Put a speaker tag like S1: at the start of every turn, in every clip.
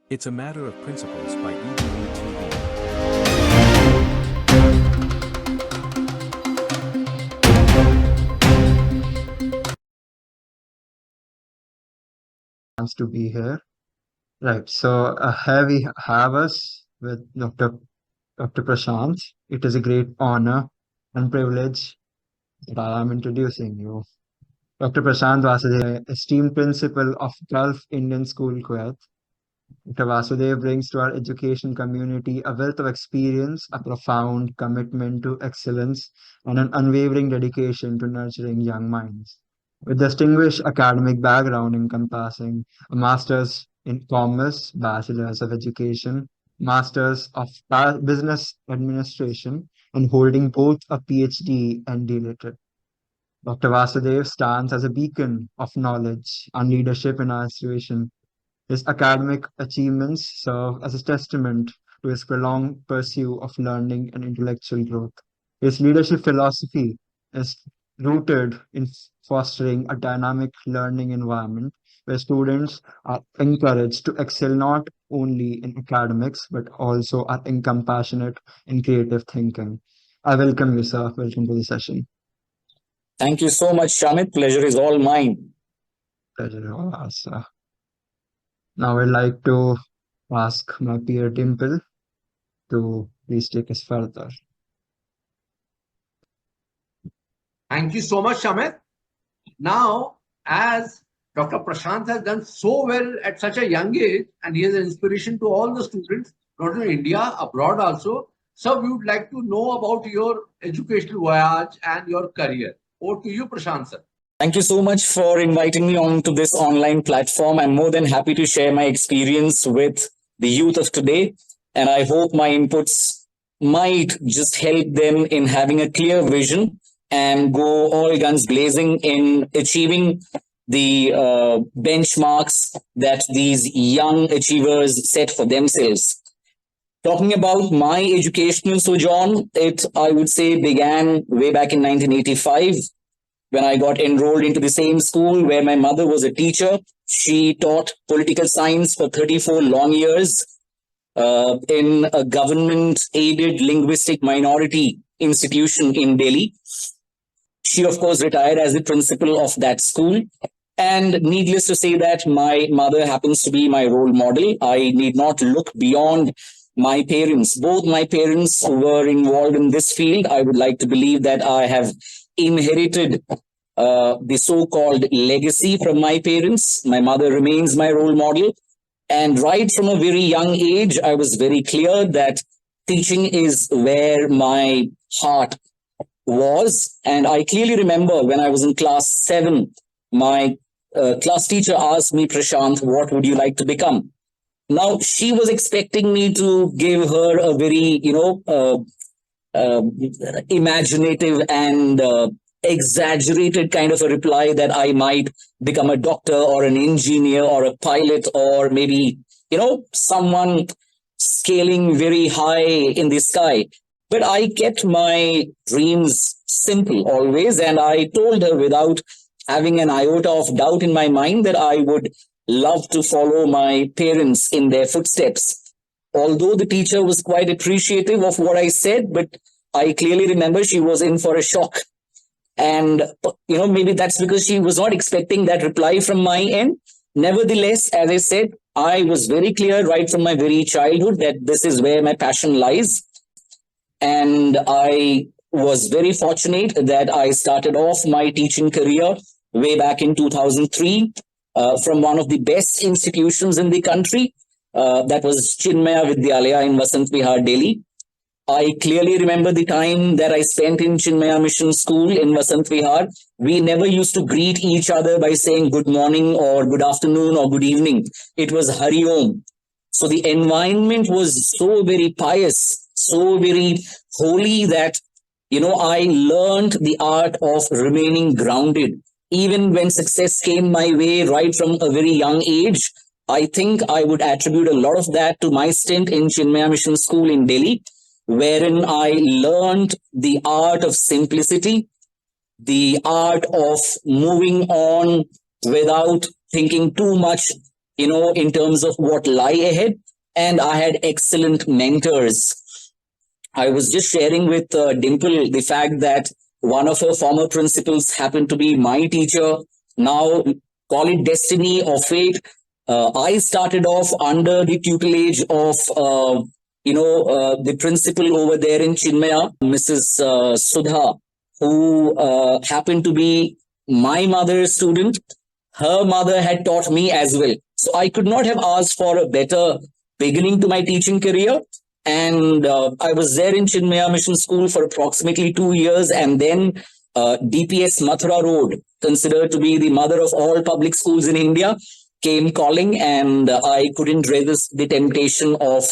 S1: It's a Matter of Principles by EDU TV.
S2: To be here. Right. So here we have us with Dr. Prashant. It is a great honor and privilege that I am introducing you. Dr. Prashant Vasudev, esteemed principal of Gulf Indian School, Kuwait. Dr. Vasudev brings to our education community a wealth of experience, a profound commitment to excellence, and an unwavering dedication to nurturing young minds. With distinguished academic background encompassing a master's in commerce, bachelor's of education, master's of business administration, and holding both a PhD and D.Litt. Dr. Vasudev stands as a beacon of knowledge and leadership in our institution. His academic achievements serve as a testament to his prolonged pursuit of learning and intellectual growth. His leadership philosophy is rooted in fostering a dynamic learning environment where students are encouraged to excel not only in academics but also are in compassionate and creative thinking. I welcome you, sir. Welcome to the session.
S3: Thank you so much, Shamit. Pleasure is all mine.
S2: Pleasure all ours, sir. Now I'd like to ask my peer Dimple to please take us further.
S4: Thank you so much, Shamit. Now, as Dr. Prashant has done so well at such a young age, and he is an inspiration to all the students, not only in India, abroad also. So, we would like to know about your educational voyage and your career. Over to you, Prashant sir.
S3: Thank you so much for inviting me on to this online platform. I'm more than happy to share my experience with the youth of today. And I hope my inputs might just help them in having a clear vision and go all guns blazing in achieving the benchmarks that these young achievers set for themselves. Talking about my educational sojourn, it, I would say, began way back in 1985 when I got enrolled into the same school where my mother was a teacher. She taught political science for 34 long years in a government-aided linguistic minority institution in Delhi. She, of course, retired as the principal of that school. And needless to say that my mother happens to be my role model. I need not look beyond my parents. Both my parents were involved in this field. I would like to believe that I have inherited the so-called legacy from my parents. My mother remains my role model. And right from a very young age, I was very clear that teaching is where my heart was. And I clearly remember when I was in class 7, my class teacher asked me, Prashant, what would you like to become? Now, she was expecting me to give her a very, imaginative and exaggerated kind of a reply that I might become a doctor or an engineer or a pilot or maybe, someone scaling very high in the sky. But I kept my dreams simple always. And I told her without having an iota of doubt in my mind that I would love to follow my parents in their footsteps. Although the teacher was quite appreciative of what I said, but I clearly remember she was in for a shock. And, maybe that's because she was not expecting that reply from my end. Nevertheless, as I said, I was very clear right from my very childhood that this is where my passion lies. And I was very fortunate that I started off my teaching career way back in 2003 from one of the best institutions in the country. That was Chinmaya Vidyalaya in Vasant Vihar, Delhi. I clearly remember the time that I spent in Chinmaya Mission School in Vasant Vihar. We never used to greet each other by saying good morning or good afternoon or good evening. It was Hari Om. So the environment was so very pious, so very holy that, I learned the art of remaining grounded. Even when success came my way right from a very young age, I think I would attribute a lot of that to my stint in Chinmaya Mission School in Delhi, wherein I learned the art of simplicity, the art of moving on without thinking too much in terms of what lie ahead. And I had excellent mentors. I was just sharing with Dimple the fact that one of her former principals happened to be my teacher. Now, call it destiny or fate. I started off under the tutelage of, the principal over there in Chinmaya, Mrs. Sudha, who happened to be my mother's student. Her mother had taught me as well. So I could not have asked for a better beginning to my teaching career. And I was there in Chinmaya Mission School for approximately 2 years. And then DPS Mathura Road, considered to be the mother of all public schools in India, came calling, and I couldn't resist the temptation of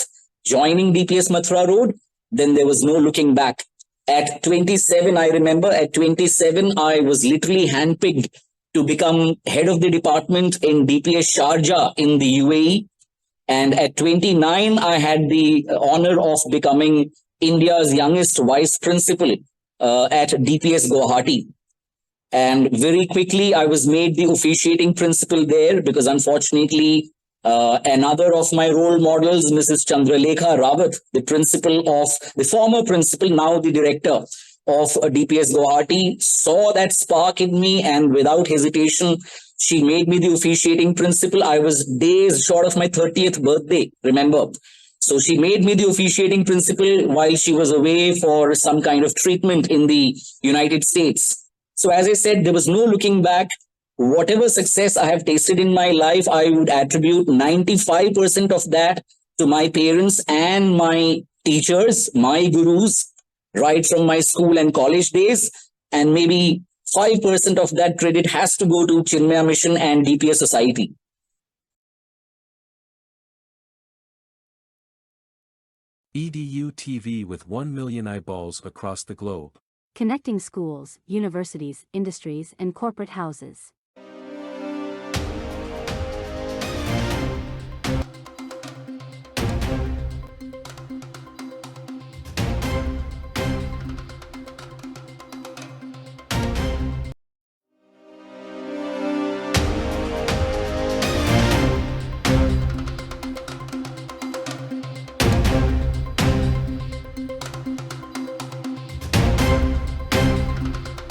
S3: joining DPS Mathura Road. Then there was no looking back. At 27, I remember, at 27, I was literally handpicked to become head of the department in DPS Sharjah in the UAE. And at 29, I had the honor of becoming India's youngest vice principal at DPS Guwahati. And very quickly, I was made the officiating principal there because unfortunately, another of my role models, Mrs. Chandralekha Rawat, the former principal, now the director of DPS Guwahati, saw that spark in me, and without hesitation, she made me the officiating principal. I was days short of my 30th birthday, remember. So she made me the officiating principal while she was away for some kind of treatment in the United States. So as I said, there was no looking back. Whatever success I have tasted in my life, I would attribute 95% of that to my parents and my teachers, my gurus, right from my school and college days. And maybe 5% of that credit has to go to Chinmaya Mission and DPS Society.
S1: EDU TV with 1 million eyeballs across the globe.
S5: Connecting schools, universities, industries, and corporate houses.